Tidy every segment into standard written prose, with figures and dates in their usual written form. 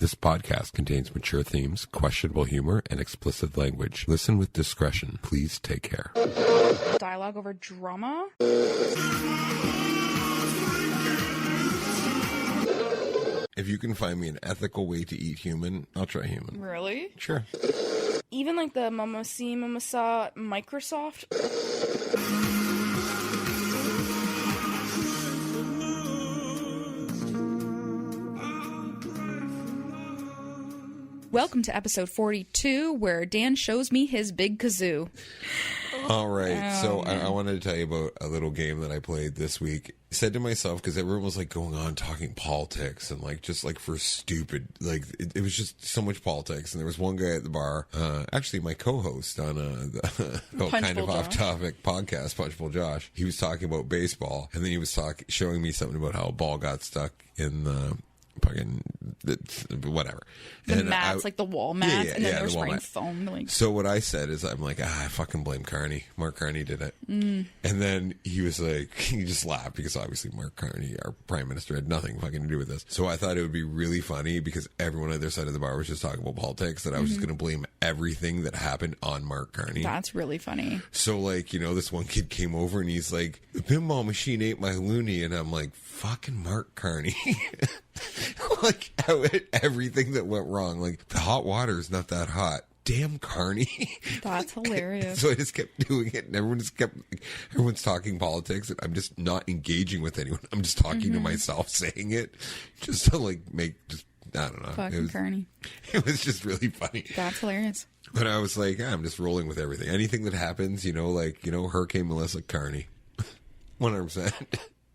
This podcast contains mature themes, questionable humor, and explicit language. Listen with discretion. Please take care. Dialogue over drama? If you can find me an ethical way to eat human, I'll try human. Really? Sure. Even like the Mamasa Microsoft? Welcome to episode 42, where Dan shows me his big kazoo. All right. So I wanted to tell you about a little game that I played this week. I said to myself, because everyone was like going on talking politics and like just like for stupid, like it was just so much politics. And there was one guy at the bar, actually my co-host on the kind of off-topic podcast, Punchable Josh. He was talking about baseball, and then he was showing me something about how a ball got stuck in the fucking whatever. The mats, like the wall mats, and then they were spraying foam. Like. So what I said is, I'm like, I fucking blame Carney. Mark Carney did it. And then he was like, he just laughed because obviously Mark Carney, our prime minister, had nothing fucking to do with this. So I thought it would be really funny because everyone on their side of the bar was just talking about politics, that I was just going to blame everything that happened on Mark Carney. That's really funny. So like, you know, this one kid came over and he's like, the pinball machine ate my loony, and I'm like, fucking Mark Carney. Like everything that went wrong, like the hot water is not that hot. Damn Carney. That's hilarious. So I just kept doing it, and everyone's talking politics, and I'm just not engaging with anyone. I'm just talking to myself, saying it, just to like I don't know. Fucking Carney. It was just really funny. That's hilarious. But I was like, I'm just rolling with everything. Anything that happens, Hurricane Melissa, Carney. 100%.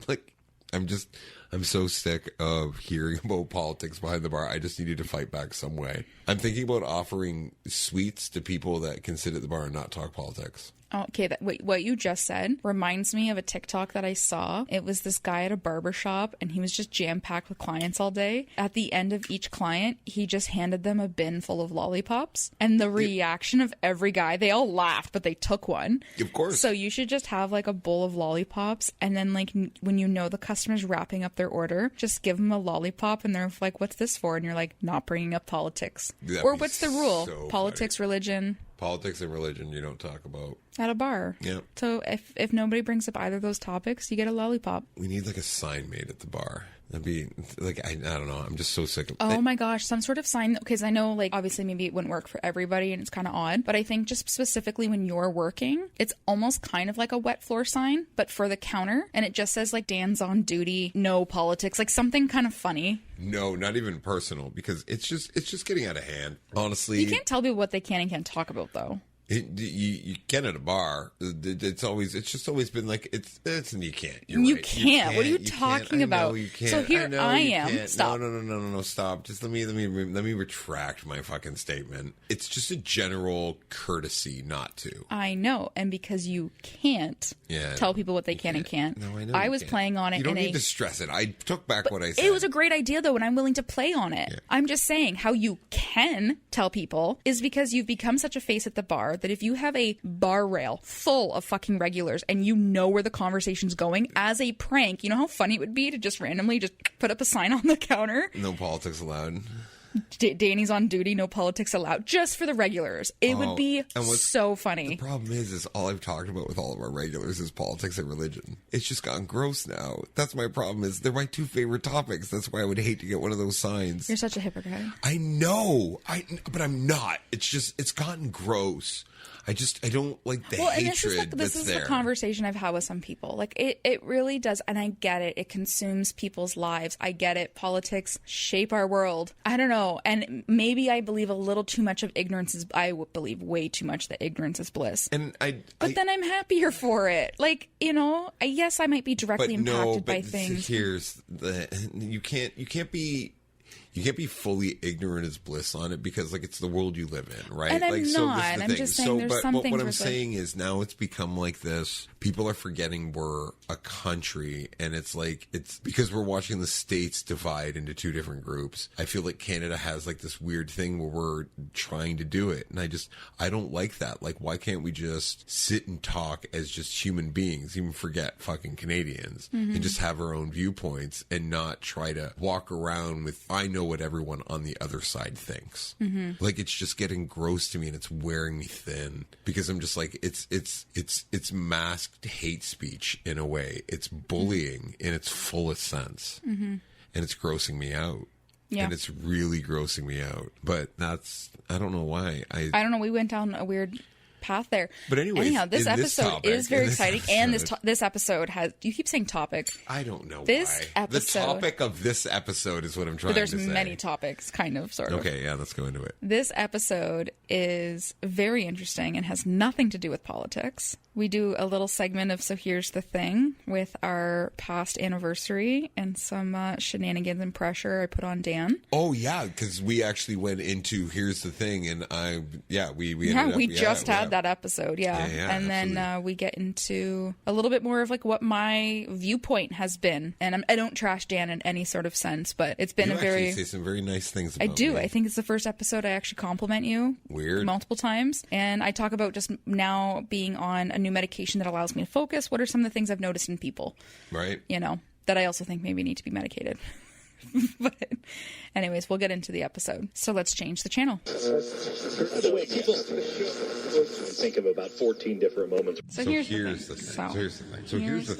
Like, I'm so sick of hearing about politics behind the bar. I just needed to fight back some way. I'm thinking about offering sweets to people that can sit at the bar and not talk politics. Okay, what you just said reminds me of a TikTok that I saw. It was this guy at a barbershop, and he was just jam-packed with clients all day. At the end of each client, he just handed them a bin full of lollipops. And the reaction of every guy, they all laughed, but they took one. Of course. So you should just have like a bowl of lollipops, and then like when you know the customer's wrapping up their order, just give them a lollipop, and they're like, what's this for? And you're like, not bringing up politics. Or what's the rule? So politics, funny. Religion. Politics and religion you don't talk about. At a bar. Yeah. So if nobody brings up either of those topics, you get a lollipop. We need like a sign made at the bar. That'd be like, I don't know. I'm just so sick of it. Oh my gosh. Some sort of sign. Because I know like obviously maybe it wouldn't work for everybody and it's kind of odd. But I think just specifically when you're working, it's almost kind of like a wet floor sign, but for the counter. And it just says like Dan's on duty, no politics, like something kind of funny. No, not even personal, because it's just getting out of hand. Honestly, you can't tell people what they can and can't talk about though. You can at a bar. It's just always been like it's you can't. You can't. What are you talking about? You can't. So here I am. Stop. No. Stop. Just let me retract my fucking statement. It's just a general courtesy not to. I know, and because you can't tell people what they can and can't. No, I know. I was playing on it. You don't need to stress it. I took back what I said. It was a great idea though, and I'm willing to play on it. Yeah. I'm just saying how you can tell people is because you've become such a face at the bar that if you have a bar rail full of fucking regulars and you know where the conversation's going, as a prank, you know how funny it would be to just randomly just put up a sign on the counter? No politics allowed. Danny's on duty, no politics allowed, just for the regulars. It would be so funny. The problem is all I've talked about with all of our regulars is politics and religion. It's just gotten gross now. That's my problem. Is they're my two favorite topics. That's why I would hate to get one of those signs. You're such a hypocrite. I know. But I'm not. It's gotten gross. I don't like the hatred this is the conversation I've had with some people. Like, it really does, and I get it. It consumes people's lives. I get it. Politics shape our world. I don't know, and maybe I believe a little too much of ignorance is... I believe way too much that ignorance is bliss. But then I'm happier for it. Like, you know, yes, I might be directly impacted by things. You can't be... You can't be fully ignorant as bliss on it because, like, it's the world you live in, right? And I'm not. I'm just saying there's some things. What I'm saying is now it's become like this. People are forgetting we're a country, and it's like it's because we're watching the states divide into two different groups. I feel like Canada has like this weird thing where we're trying to do it, and I don't like that. Like, why can't we just sit and talk as just human beings, even forget fucking Canadians, and just have our own viewpoints and not try to walk around with I know know what everyone on the other side thinks. Mm-hmm. Like, it's just getting gross to me, and it's wearing me thin, because I'm just like, it's masked hate speech in a way. It's bullying in its fullest sense. Mm-hmm. And it's grossing me out. Yeah. And it's really grossing me out. But I don't know why. I don't know. We went down a weird path there. But anyhow, this episode is very exciting. And this episode has, you keep saying topic. I don't know this why. Episode, the topic of this episode is what I'm trying to say. But there's many topics, kind of, sort of. Okay, yeah, let's go into it. This episode is very interesting and has nothing to do with politics. We do a little segment of So Here's the Thing with our past anniversary and some shenanigans and pressure I put on Dan. Oh, yeah, because we actually went into Here's the Thing, and we just had that episode, and then we get into a little bit more of like what my viewpoint has been, and I don't trash Dan in any sort of sense, but it's been you say some very nice things about I do. me. I think it's the first episode I actually compliment you multiple times, and I talk about just now being on a new medication that allows me to focus. What are some of the things I've noticed in people, right? That I also think maybe need to be medicated. But anyways, we'll get into the episode. So let's change the channel. By the way, people think of about 14 different moments. So here's the thing. So here's the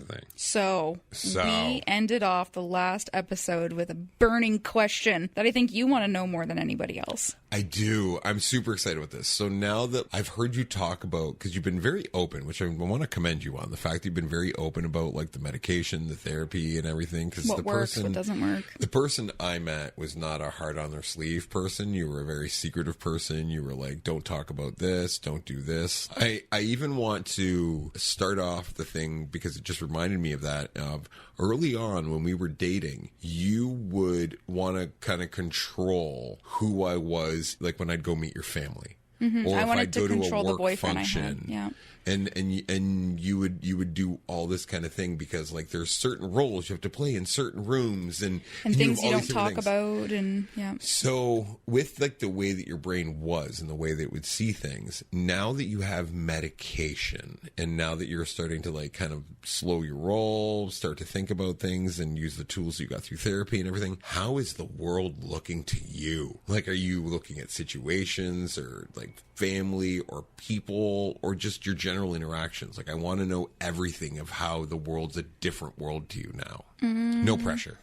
thing. So we ended off the last episode with a burning question that I think you want to know more than anybody else. I do. I'm super excited with this. So now that I've heard you talk about, because you've been very open, which I want to commend you on, the fact that you've been very open about like the medication, the therapy, and everything. Because what works, what doesn't work. The person I met was not a heart on their sleeve person. You were a very secretive person. You were like, don't talk about this, don't do this. I even want to start off the thing, because it just reminded me of that, of early on when we were dating, you would want to kind of control who I was, like when I'd go meet your family. Mm-hmm. Or I if wanted I'd to go to control a work the boyfriend function. I had. Yeah. And you would do all this kind of thing, because like there's certain roles you have to play in certain rooms and things you don't talk about, and So with like the way that your brain was and the way that it would see things, now that you have medication and now that you're starting to like kind of slow your roll, start to think about things and use the tools you got through therapy and everything, how is the world looking to you? Like, are you looking at situations or like family or people or just your general interactions? Like, I want to know everything of how the world's a different world to you now. No pressure.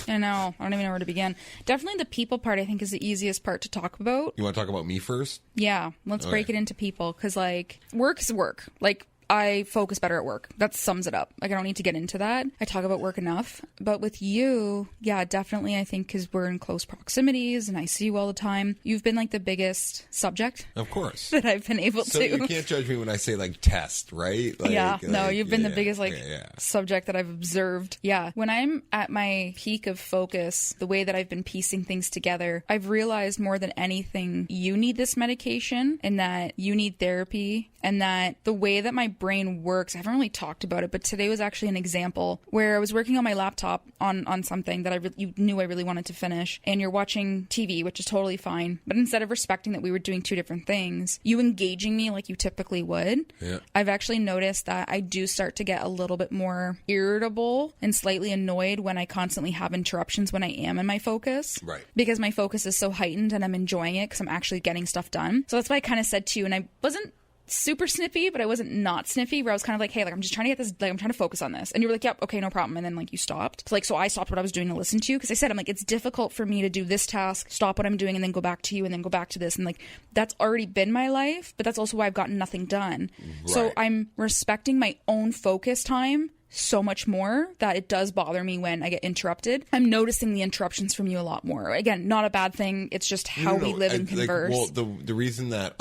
I know. I don't even know where to begin. Definitely the people part, I think, is the easiest part to talk about. You want to talk about me first? Yeah. Let's break it into people, because like work is work. Like, I focus better at work. That sums it up. Like, I don't need to get into that. I talk about work enough. But with you, yeah, definitely, I think, because we're in close proximities and I see you all the time, you've been like the biggest subject. Of course. That I've been able to. So you can't judge me when I say like test, right? Like, no, you've been the biggest subject that I've observed. Yeah. When I'm at my peak of focus, the way that I've been piecing things together, I've realized more than anything, you need this medication and that you need therapy, and that the way that my brain works, I haven't really talked about it, but today was actually an example where I was working on my laptop on something that you knew I really wanted to finish, and you're watching TV, which is totally fine, but instead of respecting that we were doing two different things, you engaging me like you typically would, I've actually noticed that I do start to get a little bit more irritable and slightly annoyed when I constantly have interruptions when I am in my focus. Right. Because my focus is so heightened and I'm enjoying it because I'm actually getting stuff done. So that's why I kind of said to you, and I wasn't super snippy, but I wasn't not snippy, where I was kind of like, hey, like, I'm just trying to get this, like, I'm trying to focus on this. And you were like, yep, okay, no problem. And then like you stopped. So I stopped what I was doing to listen to you, because I said, I'm like, it's difficult for me to do this task, stop what I'm doing, and then go back to you, and then go back to this. And like, that's already been my life, but that's also why I've gotten nothing done. Right. So I'm respecting my own focus time so much more that it does bother me when I get interrupted. I'm noticing the interruptions from you a lot more. Again, not a bad thing. It's just how we live and converse. Like, well, the reason that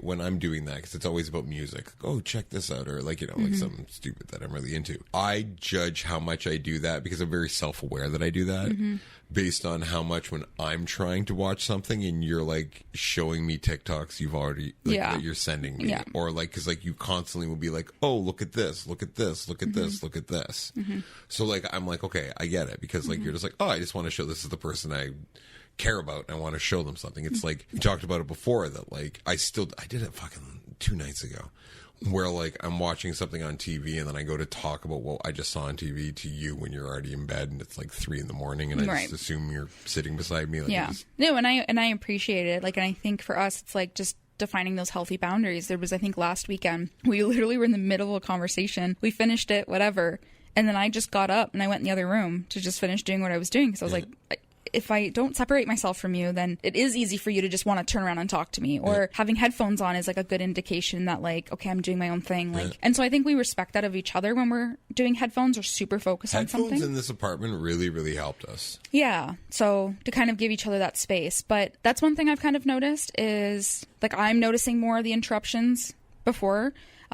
when I'm doing that, because it's always about music, like, oh, check this out, or like, like something stupid that I'm really into. I judge how much I do that because I'm very self-aware that I do that. Based on how much when I'm trying to watch something and you're like showing me TikToks you've already that you're sending me, or like, because like you constantly will be like, oh, look at this, look at this, look at this, look at this. So like I'm like, okay, I get it, because like you're just like, oh, I just want to show this is the person I care about and I want to show them something. It's like we talked about it before that like I did it fucking 2 nights ago where like I'm watching something on TV and then I go to talk about what I just saw on TV to you when you're already in bed and it's like 3 a.m. and I just assume you're sitting beside me. Like, yeah. No, and I appreciate it. Like, and I think for us, it's like just defining those healthy boundaries. There was, I think last weekend, we literally were in the middle of a conversation. We finished it, whatever. And then I just got up and I went in the other room to just finish doing what I was doing. Because I was like, if I don't separate myself from you, then it is easy for you to just want to turn around and talk to me. Or having headphones on is like a good indication that like, okay, I'm doing my own thing. Like, and so I think we respect that of each other when we're doing headphones or super focused on something. Headphones in this apartment really, really helped us. Yeah. So to kind of give each other that space. But that's one thing I've kind of noticed is like I'm noticing more of the interruptions before.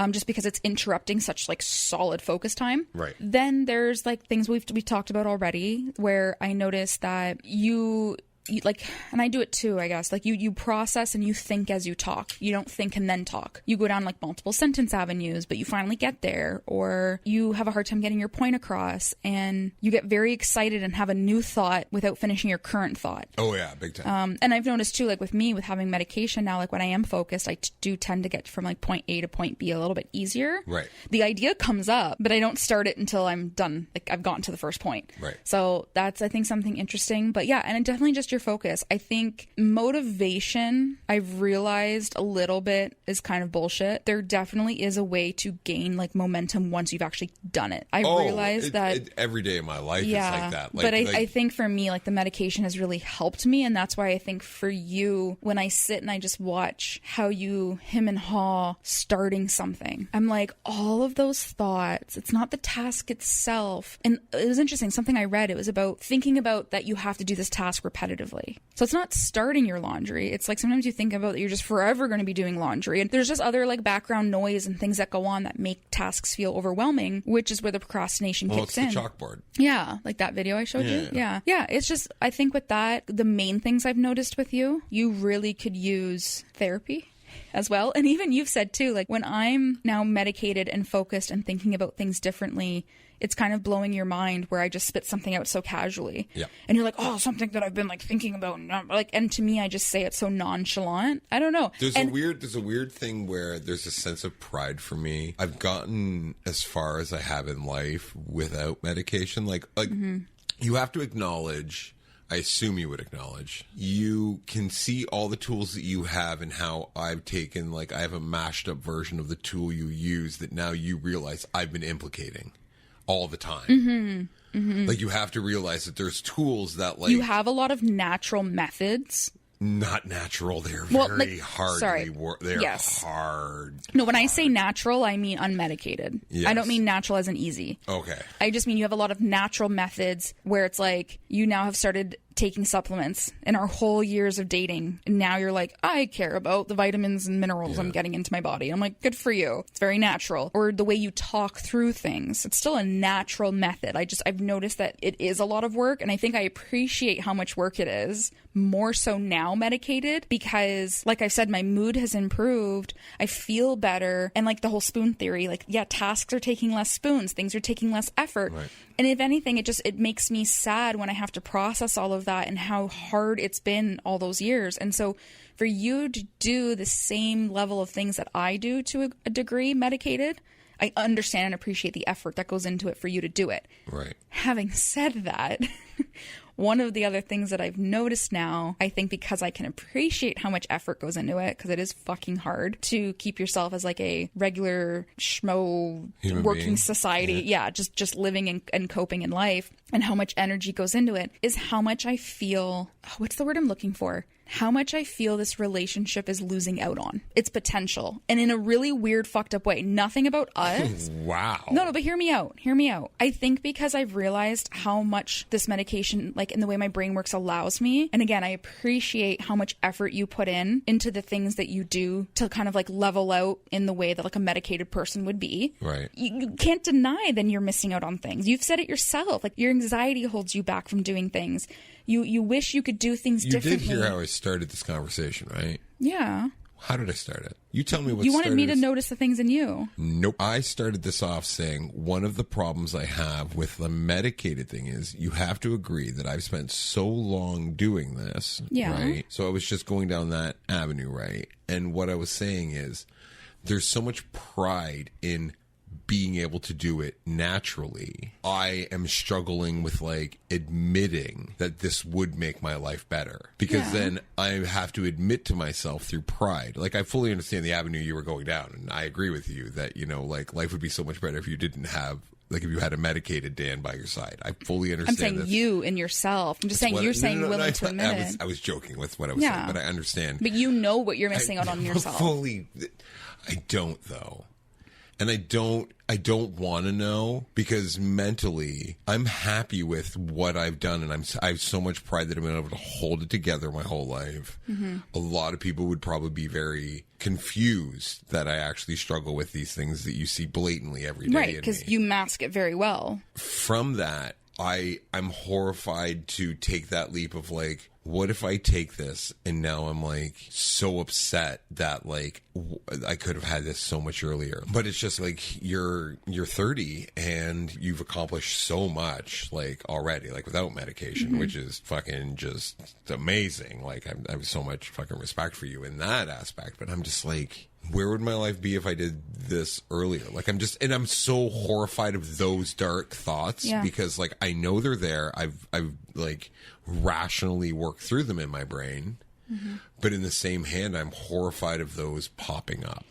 Just because it's interrupting such like solid focus time. Right. Then there's like things we talked about already where I noticed that you like, and I do it too, I guess, like you process and you think as you talk. You don't think and then talk. You go down like multiple sentence avenues, but you finally get there, or you have a hard time getting your point across and you get very excited and have a new thought without finishing your current thought. Oh yeah, big time. And I've noticed too, like with me, with having medication now, like when I am focused, I do tend to get from like point A to point B a little bit easier. Right. The idea comes up, but I don't start it until I'm done. Like I've gotten to the first point. Right. So that's, I think, something interesting. But yeah, and it definitely just your focus. I think motivation, I've realized a little bit, is kind of bullshit. There definitely is a way to gain like momentum once you've actually done it. I realized that every day of my life is like that. Like, but I think for me, like the medication has really helped me. And that's why I think for you, when I sit and I just watch how you him and haw starting something, I'm like, all of those thoughts, it's not the task itself. And it was interesting, something I read, it was about thinking about that you have to do this task repetitively. So it's not starting your laundry. It's like sometimes you think about that you're just forever going to be doing laundry. And there's just other like background noise and things that go on that make tasks feel overwhelming, which is where the procrastination kicks in. It's the chalkboard. Yeah. Like that video I showed you. Yeah. Yeah. It's just, I think with that, the main things I've noticed with you, you really could use therapy as well. And even you've said too, like when I'm now medicated and focused and thinking about things differently, it's kind of blowing your mind where I just spit something out so casually. Yeah. And you're like, oh, something that I've been like thinking about. And to me, I just say it so nonchalant. I don't know. There's a weird thing where there's a sense of pride for me. I've gotten as far as I have in life without medication. Like you have to acknowledge, I assume you would acknowledge, you can see all the tools that you have and how I've taken, like I have a mashed up version of the tool you use that now you realize I've been implicating all the time. Like you have to realize that there's tools that like... You have a lot of natural methods. Not natural. They're very hard. They're hard. No, when I say natural, I mean unmedicated. Yes. I don't mean natural as in easy. Okay. I just mean you have a lot of natural methods where it's like you now have started taking supplements in our whole years of dating. And now you're like, I care about the vitamins and minerals I'm getting into my body. I'm like, good for you. It's very natural. Or the way you talk through things. It's still a natural method. I've noticed that it is a lot of work. And I think I appreciate how much work it is, more so now medicated, because like I said, my mood has improved. I feel better. And like the whole spoon theory, like, yeah, tasks are taking less spoons. Things are taking less effort. Right. And if anything, it makes me sad when I have to process all of that and how hard it's been all those years. And so for you to do the same level of things that I do to a degree medicated, I understand and appreciate the effort that goes into it for you to do it. Right. Having said that, one of the other things that I've noticed now, I think because I can appreciate how much effort goes into it, because it is fucking hard to keep yourself as like a regular schmo human working being. Society. Yeah, just living and coping in life, and how much energy goes into it, is how much I feel, what's the word I'm looking for? How much I feel this relationship is losing out on its potential, and in a really weird, fucked up way. Nothing about us. Wow. No, but hear me out. Hear me out. I think because I've realized how much this medication, like in the way my brain works, allows me. And again, I appreciate how much effort you put into the things that you do to kind of like level out in the way that like a medicated person would be. Right. You can't deny then you're missing out on things. You've said it yourself. Like your anxiety holds you back from doing things. You wish you could do things differently. You did hear how I started this conversation, right? Yeah. How did I start it? You tell me what you wanted me to notice the things in you. Nope. I started this off saying one of the problems I have with the medicated thing is you have to agree that I've spent so long doing this, right? So I was just going down that avenue, right? And what I was saying is there's so much pride in being able to do it naturally. I am struggling with like admitting that this would make my life better, because then I have to admit to myself through pride. Like, I fully understand the avenue you were going down, and I agree with you that, you know, like, life would be so much better if you didn't have, like, if you had a medicated Dan by your side. I fully understand. I'm saying you and yourself. I'm just saying you're saying willing to admit it. I was joking with what I was saying, but I understand. But you know what you're missing out on yourself. I don't, though. And I don't want to know, because mentally I'm happy with what I've done, and I have so much pride that I've been able to hold it together my whole life. Mm-hmm. A lot of people would probably be very confused that I actually struggle with these things that you see blatantly every day. Right, because you mask it very well. From that, I'm horrified to take that leap of like, what if I take this and now I'm like so upset that like I could have had this so much earlier. But it's just like you're 30 and you've accomplished so much like already, like without medication, which is fucking just amazing. Like I have so much fucking respect for you in that aspect. But I'm just like, where would my life be if I did this earlier? Like, I'm so horrified of those dark thoughts because like I know they're there. I've like rationally worked through them in my brain, but in the same hand, I'm horrified of those popping up.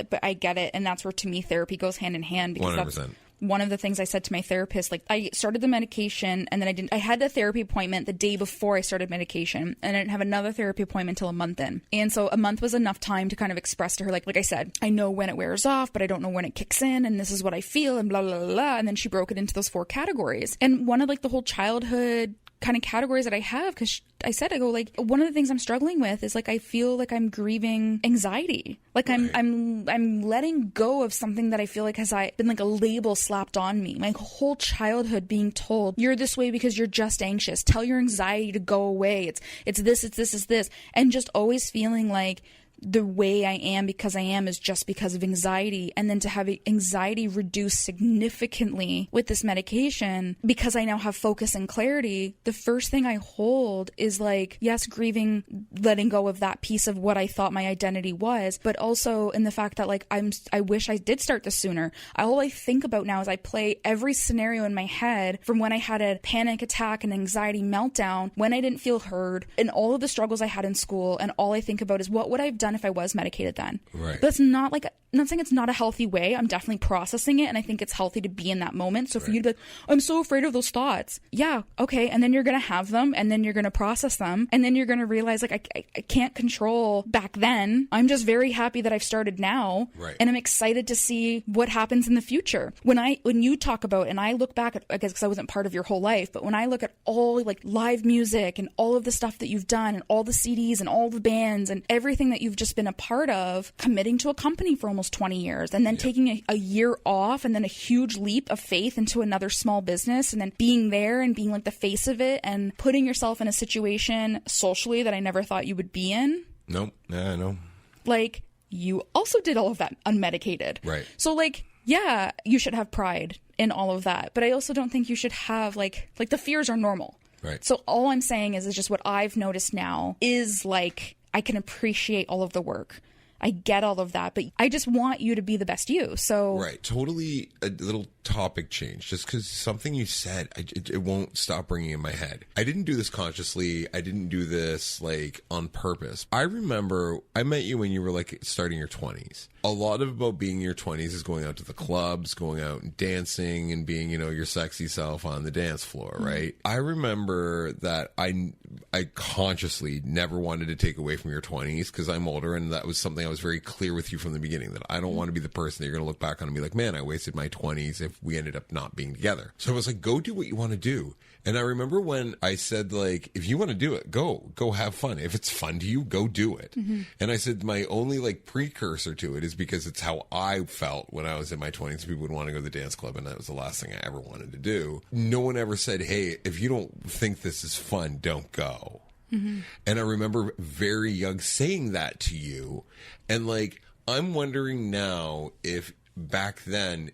But I get it, and that's where to me therapy goes hand in hand, because 100%. That's one of the things I said to my therapist. Like, I started the medication, and then I had the therapy appointment the day before I started medication, and I didn't have another therapy appointment until a month in. And so a month was enough time to kind of express to her, like I said, I know when it wears off, but I don't know when it kicks in, and this is what I feel, and blah, blah, blah, blah. And then she broke it into those 4 categories. And one of like the whole childhood kind of categories that I have, because I go like, one of the things I'm struggling with is like, I feel like I'm grieving anxiety. Like I'm letting go of something that I feel like has been like a label slapped on me. My whole childhood being told, you're this way because you're just anxious. Tell your anxiety to go away. It's this. And just always feeling like the way I am because I am is just because of anxiety. And then to have anxiety reduced significantly with this medication, because I now have focus and clarity, the first thing I hold is like, yes, grieving, letting go of that piece of what I thought my identity was, but also in the fact that like, I wish I did start this sooner. All I think about now is I play every scenario in my head from when I had a panic attack and anxiety meltdown, when I didn't feel heard, and all of the struggles I had in school. And all I think about is what would I have done if I was medicated then. Right. But it's not like, I'm not saying it's not a healthy way. I'm definitely processing it, and I think it's healthy to be in that moment. So for you to be like, I'm so afraid of those thoughts. Yeah, okay. And then you're going to have them, and then you're going to process them, and then you're going to realize like, I can't control back then. I'm just very happy that I've started now. Right. And I'm excited to see what happens in the future. When you talk about, and I look back at, I guess because I wasn't part of your whole life, but when I look at all like live music and all of the stuff that you've done and all the CDs and all the bands and everything that you've just been a part of, committing to a company for almost 20 years, and then taking a year off, and then a huge leap of faith into another small business, and then being there and being like the face of it, and putting yourself in a situation socially that I never thought you would be in. Nope. Yeah, I know. Like, you also did all of that unmedicated. Right. So like, yeah, you should have pride in all of that, but I also don't think you should have like the fears are normal. Right. So all I'm saying is just what I've noticed now is like, I can appreciate all of the work. I get all of that, but I just want you to be the best you. So right, totally. A little topic change, just because something you said, it won't stop ringing in my head. I didn't do this consciously. I didn't do this like on purpose. I remember I met you when you were like starting your 20s. A lot of about being in your 20s is going out to the clubs, going out and dancing, and being, you know, your sexy self on the dance floor, right? I remember that I consciously never wanted to take away from your 20s, because I'm older, and that was something I was very clear with you from the beginning, that I don't want to be the person that you're going to look back on and be like, man, I wasted my 20s if we ended up not being together. So I was like, go do what you want to do. And I remember when I said, like, if you want to do it, go have fun. If it's fun to you, go do it. And I said my only like precursor to it is because it's how I felt when I was in my 20s. People would want to go to the dance club, and that was the last thing I ever wanted to do. No one ever said, hey, if you don't think this is fun, don't go. And I remember very young saying that to you. And like, I'm wondering now if back then,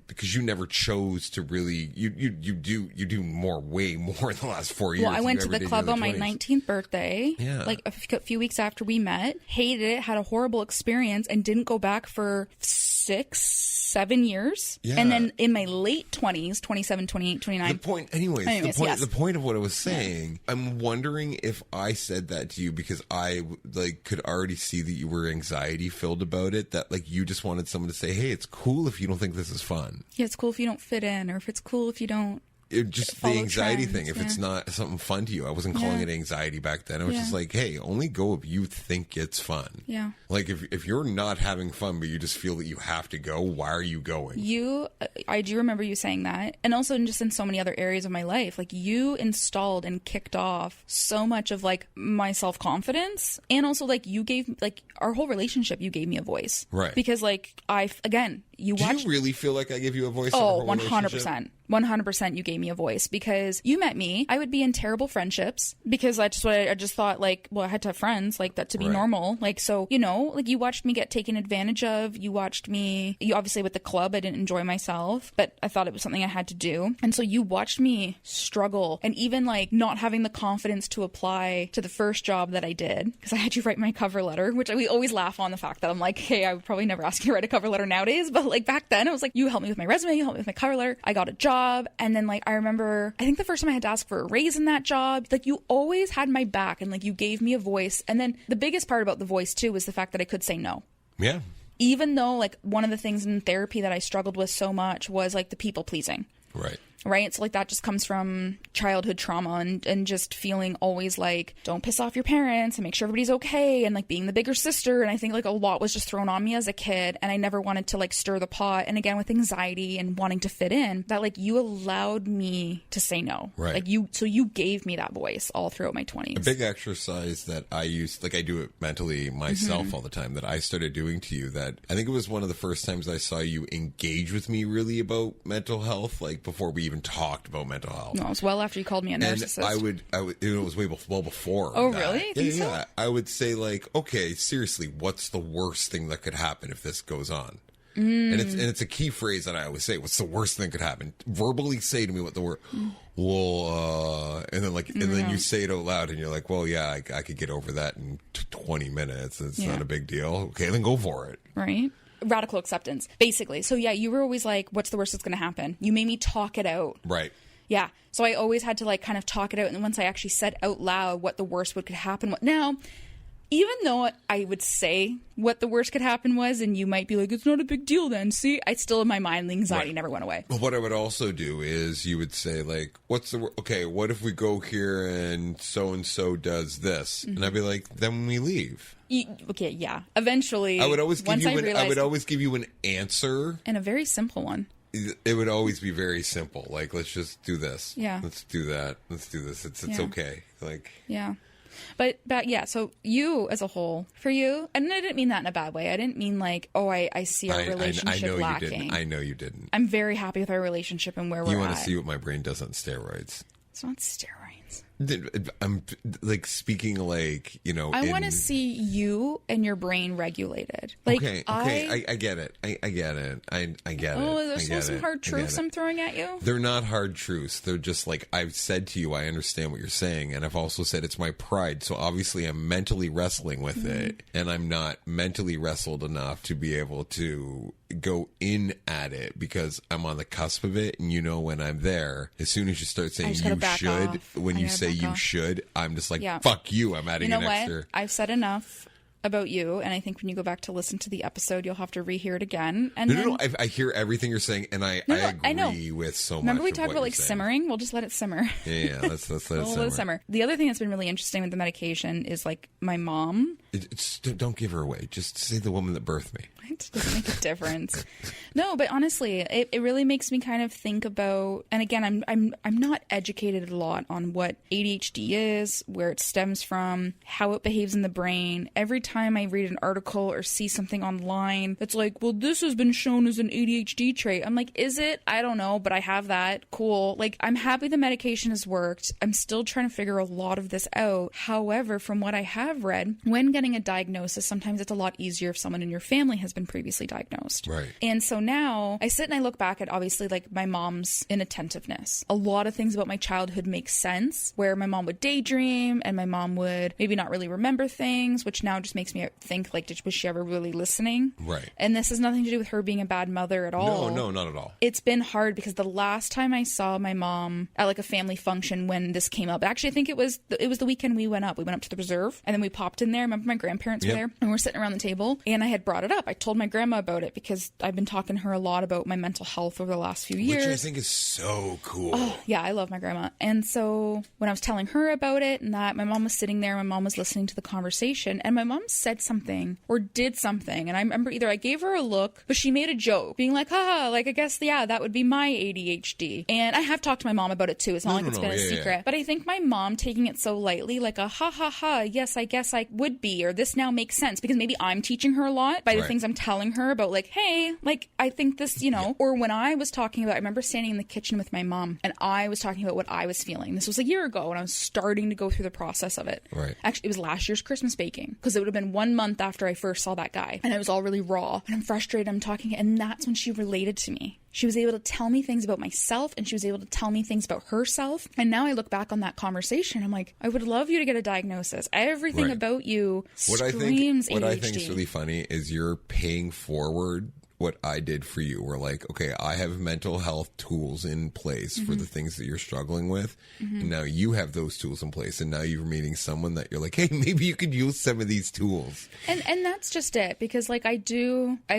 because you never chose to really, you do way more in the last 4 years. Well, I went to the club on my 19th birthday, like a few weeks after we met, hated it, had a horrible experience, and didn't go back for 6-7 years. Yeah. And then in my late 20s, 27, 28, 29. The point of what I was saying, I'm wondering if I said that to you because I like could already see that you were anxiety filled about it, that like you just wanted someone to say, hey, it's cool if you don't think this is fun. Yeah, it's cool if you don't fit in, or if it's cool if you don't. Just the anxiety thing. If it's not something fun to you, I wasn't calling it anxiety back then. I was just like, hey, only go if you think it's fun. Yeah. Like if you're not having fun, but you just feel that you have to go, why are you going? I do remember you saying that. And also just in so many other areas of my life, like you installed and kicked off so much of like my self-confidence. And also like you gave, like our whole relationship, you gave me a voice. Right. Because like you watched. Do you really feel like I give you a voice? Oh, 100%. 100% you gave me a voice because you met me. I would be in terrible friendships because I just thought like, well, I had to have friends like that to be normal. Like, so, you know, like you watched me get taken advantage of. You obviously with the club, I didn't enjoy myself, but I thought it was something I had to do. And so you watched me struggle and even like not having the confidence to apply to the first job that I did because I had you write my cover letter, which we always laugh on the fact that I'm like, hey, I would probably never ask you to write a cover letter nowadays. But like back then it was like, you helped me with my resume, you helped me with my cover letter. I got a job. And then like I remember I think the first time I had to ask for a raise in that job, like you always had my back and like you gave me a voice. And then the biggest part about the voice too was the fact that I could say no. Yeah. Even though like one of the things in therapy that I struggled with so much was like the people pleasing. Right. So like that just comes from childhood trauma and just feeling always like, don't piss off your parents and make sure everybody's okay. And like being the bigger sister. And I think like a lot was just thrown on me as a kid. And I never wanted to like stir the pot. And again, with anxiety and wanting to fit in, that like you allowed me to say no. Right. Like so you gave me that voice all throughout my 20s. A big exercise that I used, like I do it mentally myself all the time, that I started doing to you, that I think it was one of the first times I saw you engage with me really about mental health, like before we even talked about mental health. No, it was well after you called me a narcissist. And I would it was well before. Oh, that. really? Yeah. I would say like, okay, seriously, what's the worst thing that could happen if this goes on? And it's a key phrase that I always say. What's the worst thing that could happen? Verbally say to me what the word. Well, and then and then you say it out loud, and you're like, well, yeah, I could get over that in 20 minutes. It's not a big deal. Okay, then go for it. Right. Radical acceptance, basically. So yeah, you were always like, what's the worst that's going to happen? You made me talk it out. Right. Yeah. So I always had to like kind of talk it out. And then once I actually said out loud what the worst could happen. Now, even though I would say what the worst could happen was, and you might be like, it's not a big deal then. See, I still in my mind, the anxiety never went away. Well, what I would also do is you would say like, what if we go here and so does this? And I'd be like, then we leave. Okay, yeah. Eventually, I would always give you an answer. And a very simple one. It would always be very simple. Like, let's just do this. Yeah. Let's do that. Let's do this. It's okay. Like, yeah. But yeah, so you as a whole, for you, and I didn't mean that in a bad way. I didn't mean like, oh, I see our relationship lacking. I know you didn't. I'm very happy with our relationship and where we're at. You want to see what my brain does on steroids. It's not steroids. I'm like speaking like, you know. I want to see you and your brain regulated. Like, okay. I get it. I get it. I get it. Oh, there's some hard truths I'm throwing at you? They're not hard truths. They're just like, I've said to you, I understand what you're saying. And I've also said it's my pride. So obviously I'm mentally wrestling with it. And I'm not mentally wrestled enough to be able to go in at it because I'm on the cusp of it. And you know, when I'm there, as soon as you start saying you should, when you say you should, I'm just like, fuck you. I'm adding an extra. I've said enough about you, and I think when you go back to listen to the episode, you'll have to rehear it again. And no, I hear everything you're saying, and I agree with so much. Remember we talked about like simmering? We'll just let it simmer. Yeah, let's let it simmer. The other thing that's been really interesting with the medication is like my mom. Don't give her away. Just say the woman that birthed me. It doesn't make a difference. No, but honestly, it really makes me kind of think about, and again, I'm not educated a lot on what ADHD is, where it stems from, how it behaves in the brain. Every time time I read an article or see something online that's like, well, this has been shown as an ADHD trait. I'm like, is it? I don't know, but I have that. Cool. Like, I'm happy the medication has worked. I'm still trying to figure a lot of this out. However, from what I have read, when getting a diagnosis, sometimes it's a lot easier if someone in your family has been previously diagnosed. Right. And so now I sit and I look back at obviously like my mom's inattentiveness. A lot of things about my childhood make sense, where my mom would daydream and my mom would maybe not really remember things, which now just makes me think like, was she ever really listening? Right. And this has nothing to do with her being a bad mother at all. No, not at all. It's been hard because the last time I saw my mom at like a family function when this came up, actually I think it was the weekend we went up to the preserve and then we popped in there. I remember my grandparents were there and we're sitting around the table and I had brought it up. I told my grandma about it because I've been talking to her a lot about my mental health over the last few years. Which I think is so cool. Oh, yeah, I love my grandma. And so when I was telling her about it and that, my mom was sitting there, my mom was listening to the conversation, and my mom said something or did something. And I remember either I gave her a look, but she made a joke, being like, haha, like, I guess, yeah, that would be my ADHD. And I have talked to my mom about it too. It's not like it's been a secret. Yeah. But I think my mom taking it so lightly, like a ha ha ha, yes, I guess I would be, or this now makes sense, because maybe I'm teaching her a lot by the things I'm telling her about, like, hey, like, I think this, you know, or when I was talking about, I remember standing in the kitchen with my mom and I was talking about what I was feeling. This was a year ago and I was starting to go through the process of it. Right. Actually, it was last year's Christmas baking, because it would have been 1 month after I first saw that guy and it was all really raw and I'm frustrated. I'm talking, and that's when she related to me. She was able to tell me things about myself and she was able to tell me things about herself. And now I look back on that conversation, I'm like, I would love you to get a diagnosis. Everything about you screams ADHD. What I think is really funny is you're paying forward what I did for you. We're like, okay, I have mental health tools in place for the things that you're struggling with. And now you have those tools in place. And now you're meeting someone that you're like, hey, maybe you could use some of these tools. And that's just it. Because like I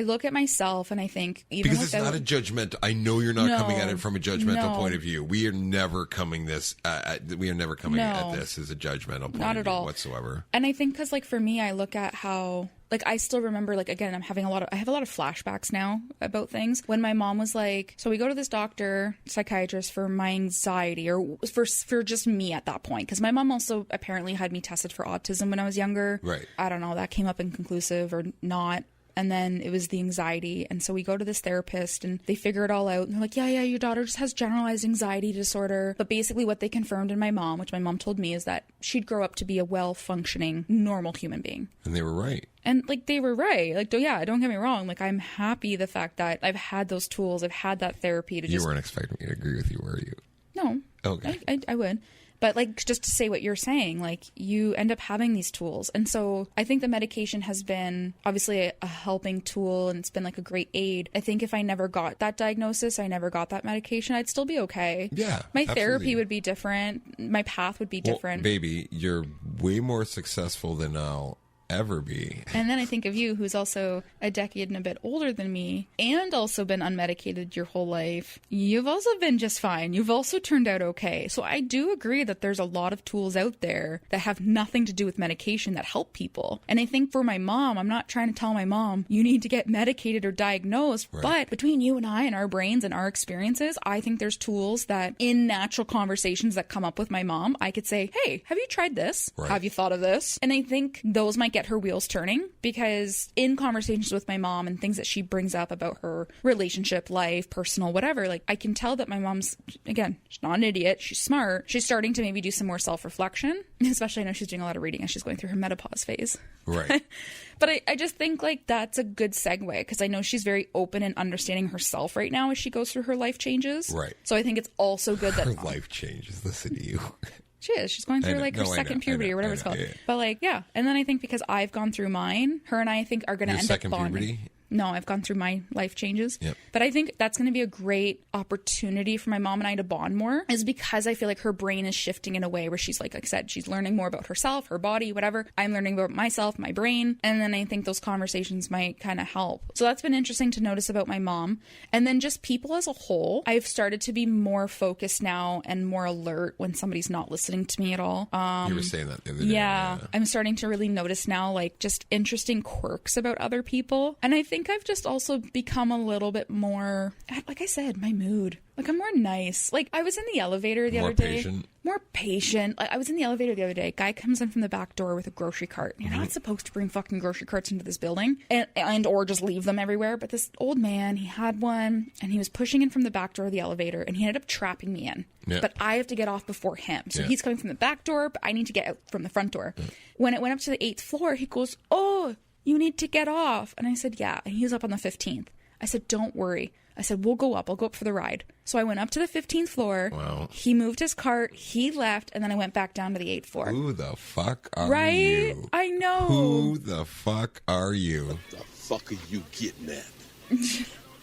look at myself and I think, even because it's not a judgmental, I know you're not coming at it from a judgmental point of view. We are never coming at this as a judgmental point not of at view all. whatsoever. And I think because like for me, I look at how, like, I still remember, like, again, I have a lot of flashbacks now about things. When my mom was like, so we go to this doctor, psychiatrist, for my anxiety, or for just me at that point. Because my mom also apparently had me tested for autism when I was younger. Right. I don't know, that came up inconclusive or not. And then it was the anxiety. And so we go to this therapist and they figure it all out. And they're like, yeah, your daughter just has generalized anxiety disorder. But basically what they confirmed in my mom, which my mom told me, is that she'd grow up to be a well-functioning, normal human being. And they were right. And like they were right. Like, yeah, don't get me wrong. Like, I'm happy the fact that I've had those tools. I've had that therapy to You weren't expecting me to agree with you, were you? No. Okay. I would. But like, just to say what you're saying, like, you end up having these tools. And so I think the medication has been obviously a helping tool and it's been like a great aid. I think if I never got that diagnosis, I never got that medication, I'd still be okay. Yeah. My absolutely. therapy would be different. My path would be different. Well, baby, you're way more successful than I'll ever be. And then I think of you, who's also a decade and a bit older than me and also been unmedicated your whole life. You've also been just fine. You've also turned out okay. So I do agree that there's a lot of tools out there that have nothing to do with medication that help people. And I think for my mom, I'm not trying to tell my mom you need to get medicated or diagnosed, but between you and I and our brains and our experiences, I think there's tools that in natural conversations that come up with my mom, I could say, hey, have you tried this? Right. Have you thought of this? And I think those might get her wheels turning, because in conversations with my mom and things that she brings up about her relationship, life, personal, whatever, like, I can tell that my mom's, again, she's not an idiot, she's smart, she's starting to maybe do some more self-reflection, especially I know she's doing a lot of reading as she's going through her menopause phase. Right. But I just think like that's a good segue, because I know she's very open and understanding herself right now as she goes through her life changes. Right. So I think it's also good that her life changes. Listen to you. She is. She's going through like her second puberty or whatever it's called. Yeah. But like, yeah. And then I think because I've gone through mine, her and I think are going to end up bonding. Puberty? No, I've gone through my life changes. Yep. But I think that's going to be a great opportunity for my mom and I to bond more, is because I feel like her brain is shifting in a way where she's like I said, she's learning more about herself, her body, whatever. I'm learning about myself, my brain. And then I think those conversations might kind of help. So that's been interesting to notice about my mom. And then just people as a whole, I've started to be more focused now and more alert when somebody's not listening to me at all. You were saying that the other day. Yeah. I'm starting to really notice now, like, just interesting quirks about other people. And I think think I've just also become a little bit more, like I said, my mood. Like, I'm more nice. Like, I was in the elevator the other day. More patient. Like, I was in the elevator the other day. Guy comes in from the back door with a grocery cart. You're not supposed to bring fucking grocery carts into this building and or just leave them everywhere. But this old man, he had one, and he was pushing in from the back door of the elevator, and he ended up trapping me in. Yeah. But I have to get off before him. So he's coming from the back door, but I need to get out from the front door. Yeah. When it went up to the 8th floor, he goes, "Oh, you need to get off." And I said, "Yeah." And he was up on the 15th. I said, "Don't worry." I said, we'll go up. I'll go up for the ride. So I went up to the 15th floor. Wow. He moved his cart. He left. And then I went back down to the 8th floor. Who the fuck are you? Right? I know. Who the fuck are you? What the fuck are you getting at?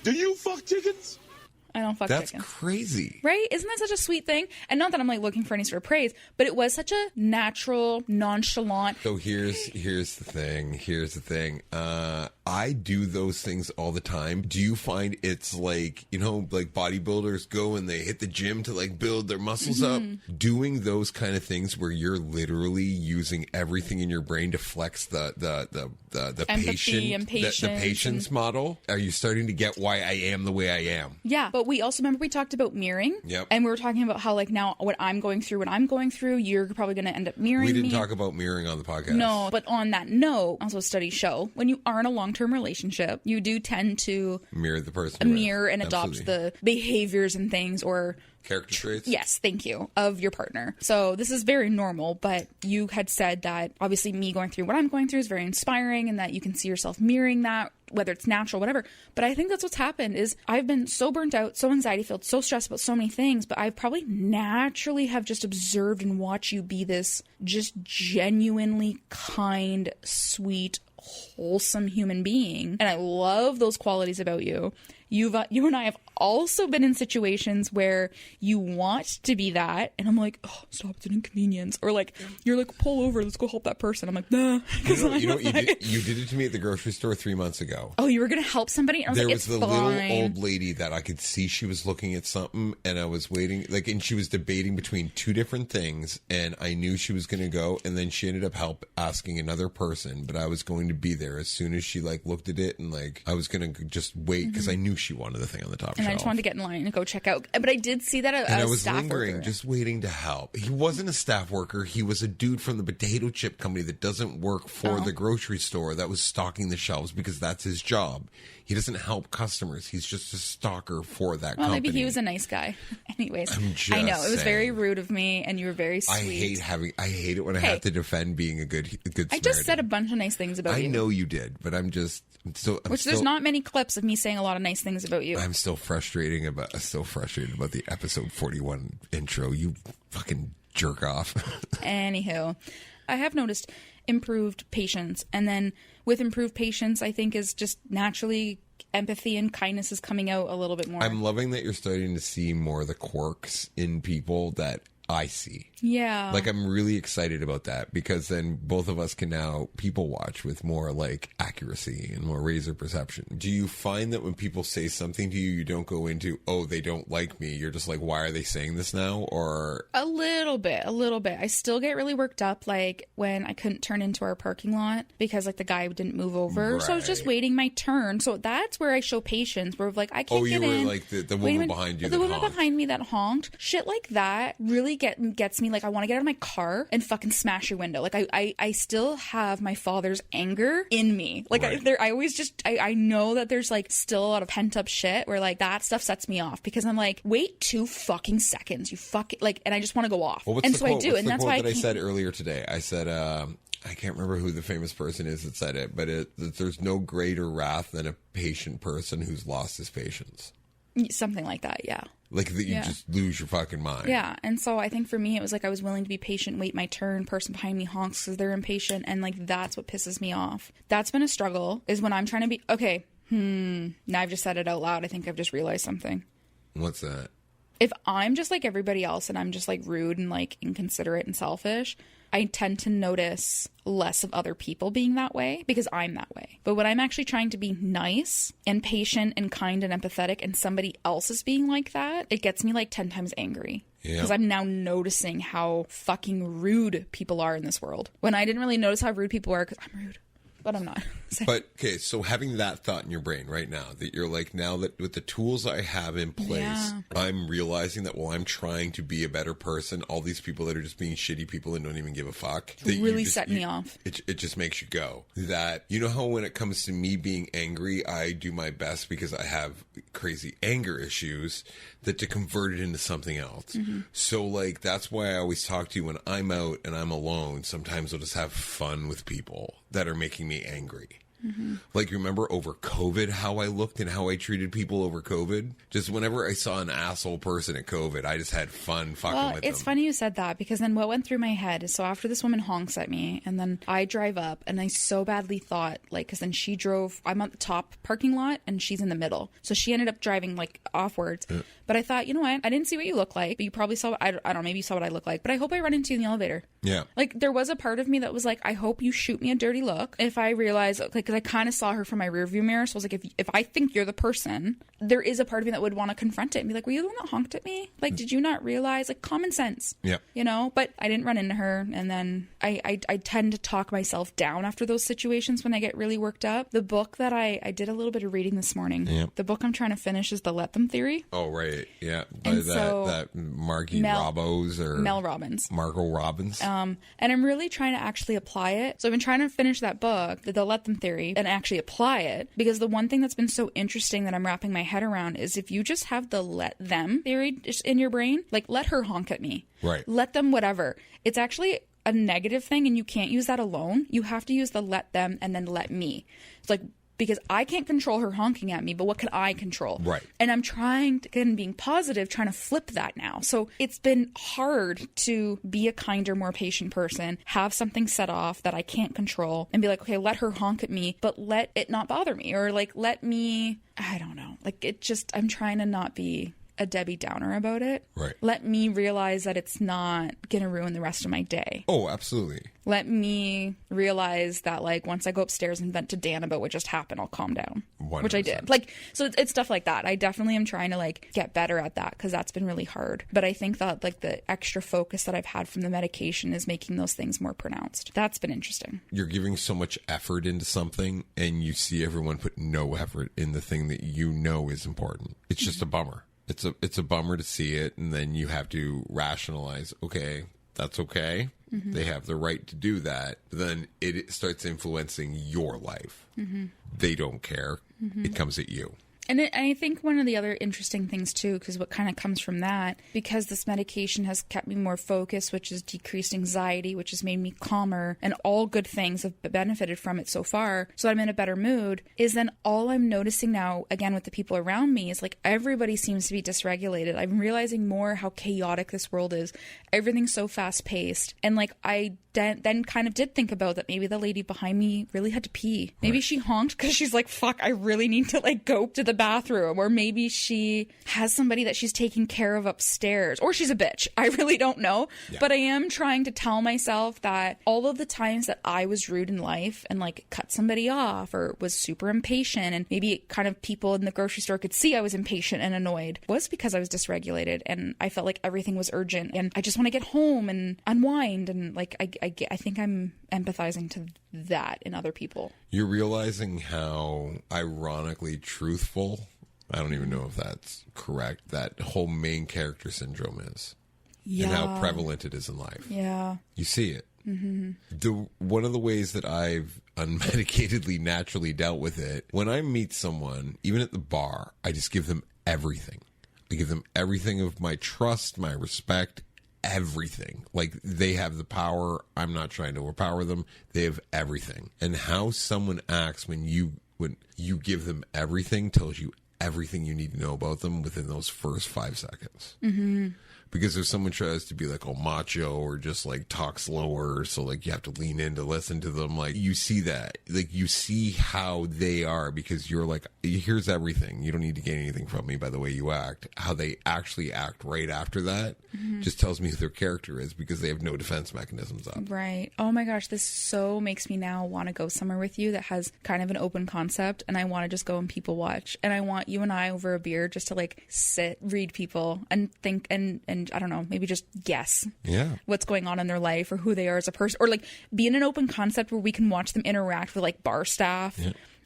Do you fuck chickens? I don't fuck chickens. That's crazy. Right? Isn't that such a sweet thing? And not that I'm like looking for any sort of praise, but it was such a natural, nonchalant. So here's the thing. I do those things all the time. Do you find it's like, you know, like bodybuilders go and they hit the gym to like build their muscles up? Doing those kind of things where you're literally using everything in your brain to flex the empathy and patience, the patience model. Are you starting to get why I am the way I am? Yeah, but we also remember we talked about mirroring. Yep. And we were talking about how like now what I'm going through, you're probably going to end up mirroring me. We didn't talk about mirroring on the podcast. No, but on that note, also studies show when you are in a long-term relationship, you do tend to mirror the person. Mirror and adopt the behaviors and things or character traits? Yes, thank you, of your partner. So this is very normal, but you had said that obviously me going through what I'm going through is very inspiring and that you can see yourself mirroring that, whether it's natural, whatever. But I think that's what's happened is I've been so burnt out, so anxiety filled, so stressed about so many things, but I probably naturally have just observed and watched you be this just genuinely kind, sweet, wholesome human being. And I love those qualities about you. You and I have also been in situations where you want to be that, and I'm like, oh, stop, it's an inconvenience. Or like, you're like, pull over, let's go help that person. I'm like, nah. You know you did it to me at the grocery store 3 months ago. Oh, you were going to help somebody? There was the little old lady that I could see she was looking at something, and I was waiting, like, and she was debating between two different things, and I knew she was going to go, and then she ended up asking another person, but I was going to be there as soon as she like looked at it, and like I was going to just wait because I knew she wanted the thing on the top and shelf. I just wanted to get in line and go check out. But I did see that and I was lingering, just waiting to help. He wasn't a staff worker. He was a dude from the potato chip company that doesn't work for the grocery store that was stocking the shelves because that's his job. He doesn't help customers. He's just a stalker for that company. Maybe he was a nice guy. Anyways, I know it was very rude of me, and you were very sweet. I hate it when I have to defend being a good Samaritan. I just said a bunch of nice things about you. I know you did, but there's not many clips of me saying a lot of nice things about you. I'm still frustrated about the episode 41 intro. You fucking jerk off. Anywho, I have noticed improved patience, and then with improved patience, I think is just naturally empathy and kindness is coming out a little bit more. I'm loving that you're starting to see more of the quirks in people that I see. Yeah. Like, I'm really excited about that because then both of us can now people watch with more like accuracy and more razor perception. Do you find that when people say something to you, you don't go into, oh, they don't like me? You're just like, why are they saying this now? Or a little bit. I still get really worked up, like when I couldn't turn into our parking lot because like the guy didn't move over. Right. So I was just waiting my turn. So that's where I show patience, where like I can't get in. Oh, you were like the woman behind you. The woman behind me that honked. Shit like that really gets me. Like, I want to get out of my car and fucking smash your window. Like, I still have my father's anger in me. Like, right. I know that there's like still a lot of pent up shit where like that stuff sets me off because I'm like, wait 2 fucking seconds, you fucking like, and I just want to go off. Well, and so quote? I do, what's and that's why I said earlier today. I said, I can't remember who the famous person is that said it, but there's no greater wrath than a patient person who's lost his patience. Something like that, yeah. Like that you just lose your fucking mind. Yeah, and so I think for me it was like I was willing to be patient, wait my turn, person behind me honks because they're impatient, and like that's what pisses me off. That's been a struggle, is when I'm trying to be, okay, now I've just said it out loud, I think I've just realized something. What's that? If I'm just like everybody else and I'm just like rude and like inconsiderate and selfish, I tend to notice less of other people being that way because I'm that way. But when I'm actually trying to be nice and patient and kind and empathetic and somebody else is being like that, it gets me like 10 times angry. Because I'm now noticing how fucking rude people are in this world. When I didn't really notice how rude people are because I'm rude. but I'm not. But okay, so having that thought in your brain right now, that you're like, now that with the tools I have in place, I'm realizing that while I'm trying to be a better person, all these people that are just being shitty people and don't even give a fuck, that really set me off. It just makes you go. That, you know how when it comes to me being angry, I do my best because I have crazy anger issues, that to convert it into something else. So like, that's why I always talk to you when I'm out and I'm alone. Sometimes I'll just have fun with people that are making me angry. Like, remember over COVID, how I looked and how I treated people over COVID? Just whenever I saw an asshole person at COVID, I just had fun fucking with them. It's funny you said that, because then what went through my head is, so after this woman honks at me and then I drive up, and I so badly thought, like, because then she drove, I'm at the top parking lot and she's in the middle. So she ended up driving like offwards. But I thought, you know what? I didn't see what you look like, but you probably saw what, I don't know, maybe you saw what I look like. But I hope I run into you in the elevator. Yeah. Like, there was a part of me that was like, I hope you shoot me a dirty look. If I realize, like, because I kind of saw her from my rearview mirror. So I was like, if I think you're the person, there is a part of me that would want to confront it and be like, were you the one that honked at me? Like, did you not realize? Like, common sense. Yeah. You know? But I didn't run into her. And then I tend to talk myself down after those situations when I get really worked up. The book that I did a little bit of reading this morning. Yeah. The book I'm trying to finish is The Let Them Theory. Oh, right. Yeah. And that Margie Robos or Mel Robbins. Margot Robbins. And I'm really trying to actually apply it. So I've been trying to finish that book, the Let Them Theory, and actually apply it. Because the one thing that's been so interesting that I'm wrapping my head around is if you just have the let them theory just in your brain, like, let her honk at me. Right. Let them whatever. It's actually a negative thing, and you can't use that alone. You have to use the let them and then let me. It's like, because I can't control her honking at me, but what can I control? Right. And I'm trying to, again, being positive, trying to flip that now. So it's been hard to be a kinder, more patient person, have something set off that I can't control, and be like, okay, let her honk at me, but let it not bother me. Or like, let me, I don't know. Like, it just, I'm trying to not be a Debbie Downer about it. Right. Let me realize that it's not going to ruin the rest of my day. Oh, absolutely. Let me realize that, like, once I go upstairs and vent to Dan about what just happened, I'll calm down. 100%. Which I did. Like, so it's stuff like that. I definitely am trying to, like, get better at that, because that's been really hard. But I think that, like, the extra focus that I've had from the medication is making those things more pronounced. That's been interesting. You're giving so much effort into something, and you see everyone put no effort in the thing that you know is important. It's just a bummer. It's a bummer to see it, and then you have to rationalize, okay, that's okay. They have the right to do that. Then it starts influencing your life. They don't care. It comes at you. And I think one of the other interesting things, too, because what kind of comes from that, because this medication has kept me more focused, which has decreased anxiety, which has made me calmer, and all good things have benefited from it so far, so I'm in a better mood, is then all I'm noticing now, again, with the people around me, is like everybody seems to be dysregulated. I'm realizing more how chaotic this world is. Everything's so fast-paced. And like, I then kind of did think about that maybe the lady behind me really had to pee. Maybe she honked because she's like, fuck, I really need to like go to the bathroom. Or maybe she has somebody that she's taking care of upstairs. Or she's a bitch. I really don't know. Yeah. But I am trying to tell myself that all of the times that I was rude in life and like cut somebody off or was super impatient, and maybe kind of people in the grocery store could see I was impatient and annoyed, was because I was dysregulated and I felt like everything was urgent and I just want to get home and unwind. And like, I think I'm empathizing to that in other people. You're realizing how ironically truthful, I don't even know if that's correct, that whole main character syndrome is. Yeah. And how prevalent it is in life. Yeah. You see it. One of the ways that I've unmedicatedly naturally dealt with it, when I meet someone, even at the bar, I just give them everything. I give them everything of my trust, my respect, everything. Like, they have the power. I'm not trying to overpower them. They have everything. And how someone acts when you give them everything tells you everything you need to know about them within those first 5 seconds. Because if someone tries to be like, oh, macho, or just like talk slower, so like you have to lean in to listen to them, like you see that, like you see how they are, because you're like, here's everything. You don't need to gain anything from me by the way you act. How they actually act right after that just tells me who their character is, because they have no defense mechanisms up. Right. Oh my gosh, this so makes me now want to go somewhere with you that has kind of an open concept, and I want to just go and people watch, and I want you and I over a beer just to like sit, read people, and think and and I don't know, maybe just guess what's going on in their life or who they are as a person, or like be in an open concept where we can watch them interact with like bar staff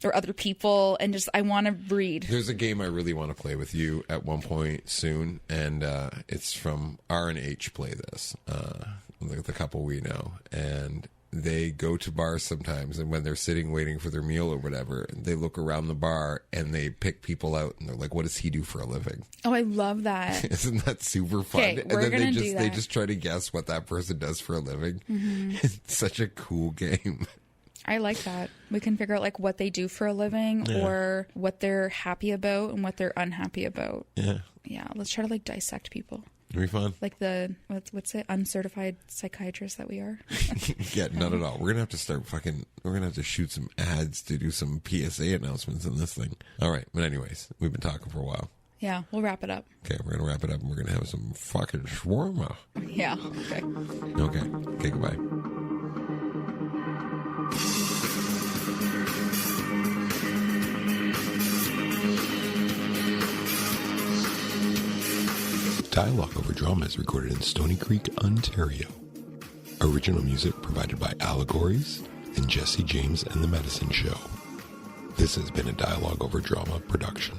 or other people, and just I want to read. There's a game I really want to play with you at one point soon, and it's from R&H Play This, the couple we know, and they go to bars sometimes, and when they're sitting waiting for their meal or whatever, they look around the bar and they pick people out, and they're like, what does he do for a living? Oh, I love that. Isn't that super fun? Okay, and then they that. just try to guess what that person does for a living. It's such a cool game. I like that. We can figure out like what they do for a living or what they're happy about and what they're unhappy about. Yeah, let's try to like dissect people. It'll be fun. Like the, what's it, uncertified psychiatrists that we are. Yeah, not at all. We're going to have to start we're going to have to shoot some ads to do some PSA announcements in this thing. All right. But anyways, we've been talking for a while. Yeah, we'll wrap it up. Okay, we're going to wrap it up, and we're going to have some fucking shawarma. Yeah, okay. Okay, goodbye. Dialogue Over Drama is recorded in Stony Creek, Ontario. Original music provided by Allegories and Jesse James and the Medicine Show. This has been a Dialogue Over Drama production.